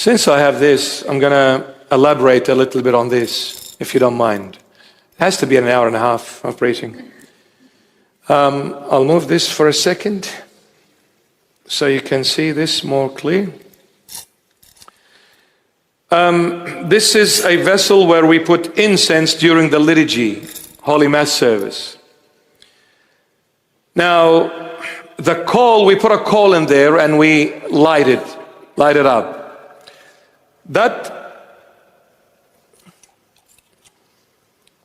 Since I have this, I'm going to elaborate a little bit on this, if you don't mind. It has to be an hour and a half of preaching. I'll move this for a second so you can see this more clear. This is a vessel where we put incense during the liturgy, Holy Mass service. Now, the coal, we put a coal in there and we light it up.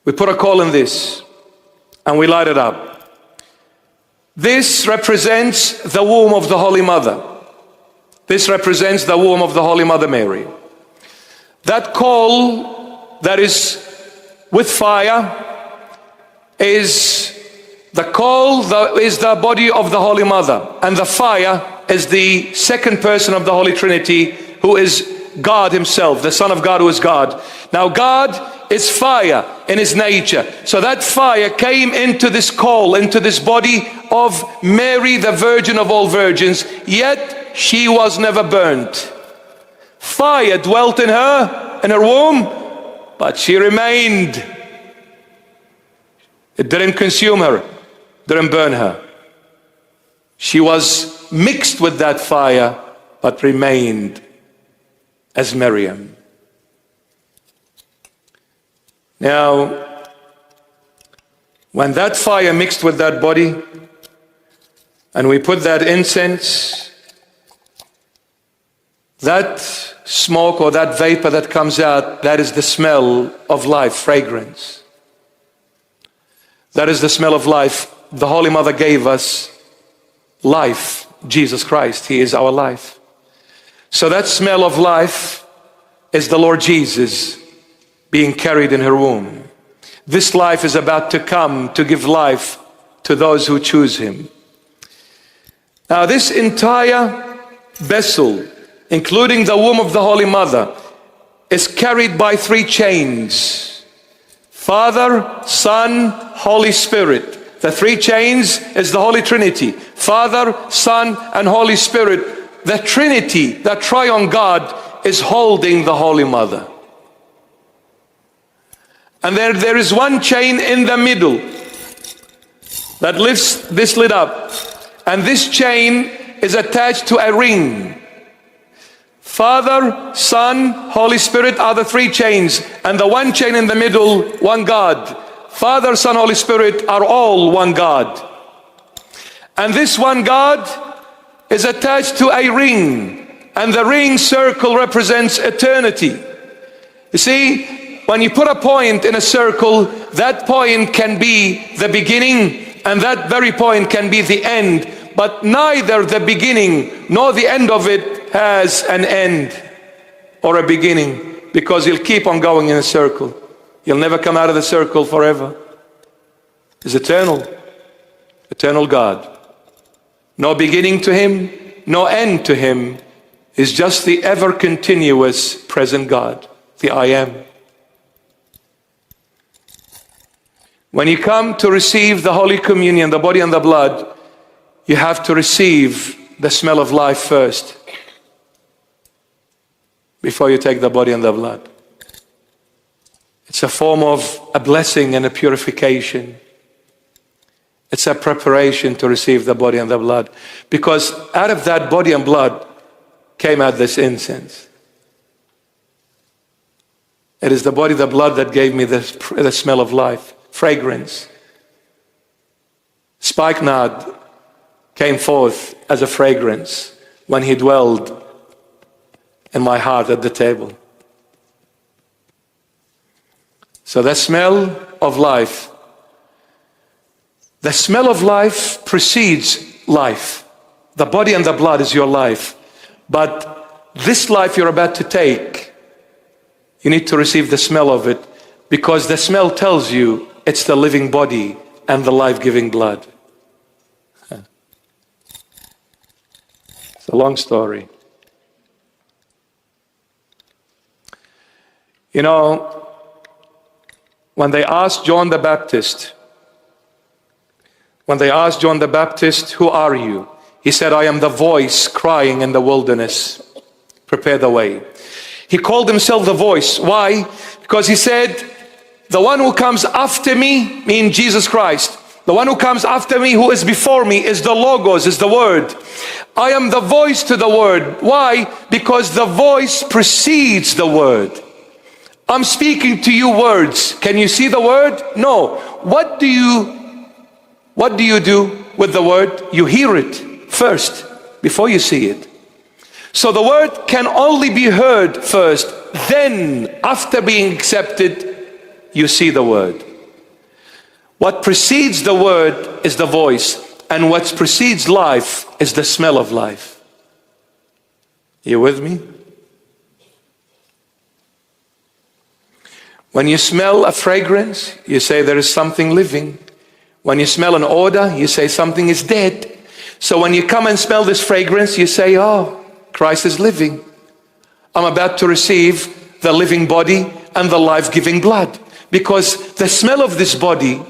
We put a coal in this and we light it up. This represents the womb of the Holy Mother. This represents the womb of the Holy Mother Mary. That coal that is with fire is the coal that is the body of the Holy Mother, and the fire is the second person of the Holy Trinity, who is God himself, the Son of God, who is God. Now God is fire in his nature. So that fire came into this coal, into this body of Mary, the Virgin of all virgins, yet she was never burnt. Fire dwelt in her womb, but she remained. It didn't consume her, didn't burn her. She was mixed with that fire, but remained as Miriam. Now, when that fire mixed with that body, and we put that incense, that smoke or that vapor that comes out, that is the smell of life, fragrance. That is the smell of life. The Holy Mother gave us life, Jesus Christ. He is our life. So that smell of life is the Lord Jesus being carried in her womb. This life is about to come to give life to those who choose him. Now this entire vessel, including the womb of the Holy Mother, is carried by 3 chains: Father, Son, Holy Spirit. The 3 chains is the Holy Trinity: Father, Son, and Holy Spirit. The Trinity, the Triune God, is holding the Holy Mother. And there is one chain in the middle that lifts this lid up. And this chain is attached to a ring. Father, Son, Holy Spirit are the 3 chains. And the one chain in the middle, one God. Father, Son, Holy Spirit are all one God. And this one God is attached to a ring. And the ring circle represents eternity. You see, when you put a point in a circle, that point can be the beginning, and that very point can be the end. But neither the beginning nor the end of it has an end or a beginning, because you'll keep on going in a circle. You'll never come out of the circle forever. It's eternal. Eternal God. No beginning to him, no end to him. Is just the ever continuous present God, the I am. When you come to receive the Holy Communion, the body and the blood, you have to receive the smell of life first before you take the body and the blood. It's a form of a blessing and a purification. It's a preparation to receive the body and the blood, because out of that body and blood came out this incense. It is the body, the blood that gave me the smell of life, fragrance. Spikenard came forth as a fragrance when he dwelled in my heart at the table. So the smell of life. The smell of life precedes life. The body and the blood is your life. But this life you're about to take, you need to receive the smell of it, because the smell tells you it's the living body and the life-giving blood. It's a long story. You know, when they asked John the Baptist, who are you? He said, I am the voice crying in the wilderness, prepare the way. He called himself the voice. Why? Because he said, the one who comes after me, meaning Jesus Christ, the one who comes after me, who is before me, is the Logos, is the Word. I am the voice to the Word. Why? Because the voice precedes the Word. I'm speaking to you words. Can you see the Word? No. What do you do with the Word? You hear it first before you see it. So the Word can only be heard first. Then, after being accepted, you see the Word. What precedes the Word is the voice, and what precedes life is the smell of life. You with me? When you smell a fragrance, you say there is something living. When you smell an odor, you say something is dead. So when you come and smell this fragrance, you say, oh, Christ is living. I'm about to receive the living body and the life-giving blood. Because the smell of this body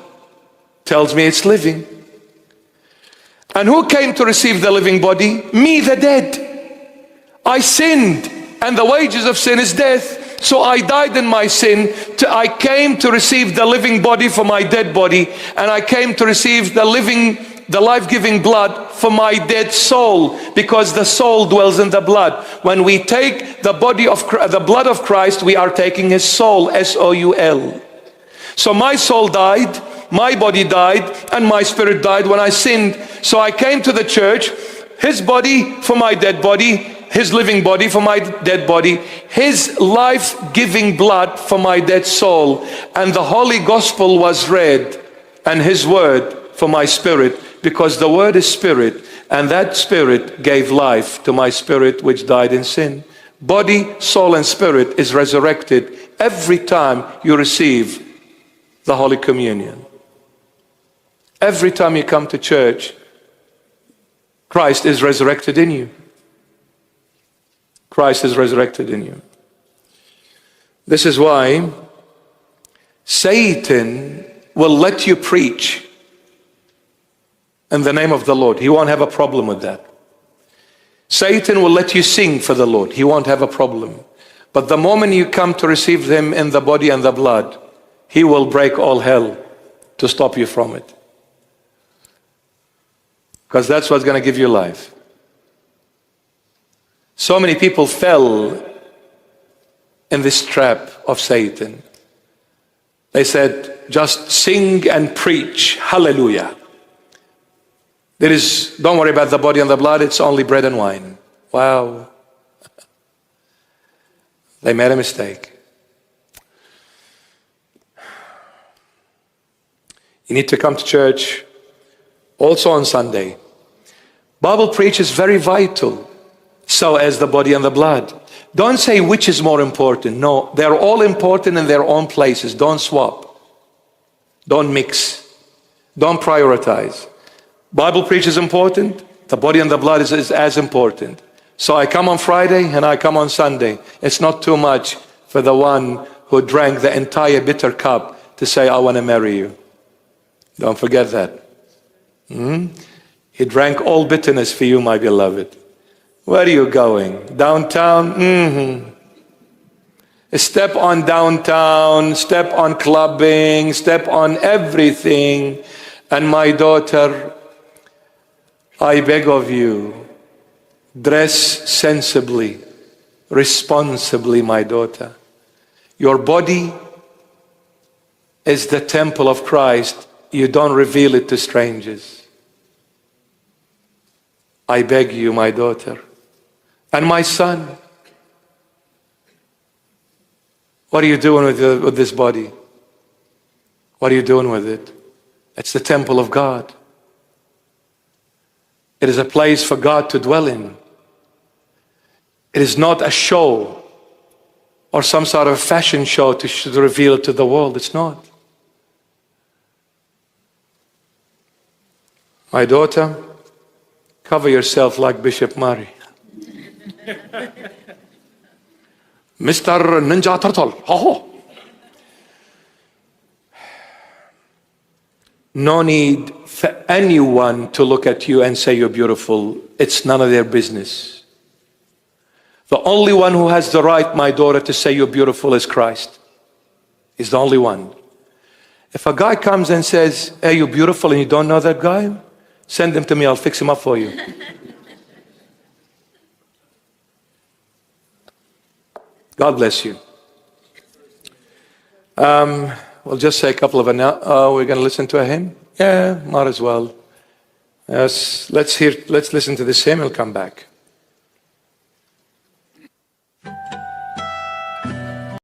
tells me it's living. And who came to receive the living body? Me, the dead. I sinned, and the wages of sin is death. So I died in my sin. I came to receive the living body for my dead body, and I came to receive the life-giving blood for my dead soul, because the soul dwells in the blood. When we take the blood of Christ, we are taking his soul, S-O-U-L. So my soul died, my body died, and my spirit died when I sinned. So I came to the church, his body for my dead body, his living body for my dead body, his life-giving blood for my dead soul. And the Holy Gospel was read, and his word for my spirit, because the word is spirit, and that spirit gave life to my spirit which died in sin. Body, soul, and spirit is resurrected every time you receive the Holy Communion. Every time you come to church, Christ is resurrected in you. Christ is resurrected in you. This is why Satan will let you preach in the name of the Lord. He won't have a problem with that. Satan will let you sing for the Lord. He won't have a problem. But the moment you come to receive him in the body and the blood, he will break all hell to stop you from it. Because that's what's going to give you life. So many people fell in this trap of Satan. They said, just sing and preach, hallelujah. Don't worry about the body and the blood, it's only bread and wine. Wow. They made a mistake. You need to come to church also on Sunday. Bible preach is very vital, so as the body and the blood. Don't say which is more important. No, they're all important in their own places. Don't swap. Don't mix. Don't prioritize. Bible preach is important. The body and the blood is as important. So I come on Friday and I come on Sunday. It's not too much for the one who drank the entire bitter cup to say, I want to marry you. Don't forget that. He drank all bitterness for you, my beloved. Where are you going? Downtown? Step on downtown, step on clubbing, step on everything. And my daughter, I beg of you, dress sensibly, responsibly, my daughter. Your body is the temple of Christ. You don't reveal it to strangers. I beg you, my daughter. And my son, what are you doing with this body? What are you doing with it? It's the temple of God. It is a place for God to dwell in. It is not a show or some sort of fashion show to reveal it to the world. It's not. My daughter, cover yourself like Bishop Murray. Mr. Ninja Turtle. Oh. No need for anyone to look at you and say you're beautiful. It's none of their business. The only one who has the right, my daughter, to say you're beautiful is Christ. He's the only one. If a guy comes and says, hey, you're beautiful, and you don't know that guy, send him to me, I'll fix him up for you. God bless you. We'll just say a couple of we're going to listen to a hymn? Yeah, might as well. Yes, let's listen to this hymn, we'll come back.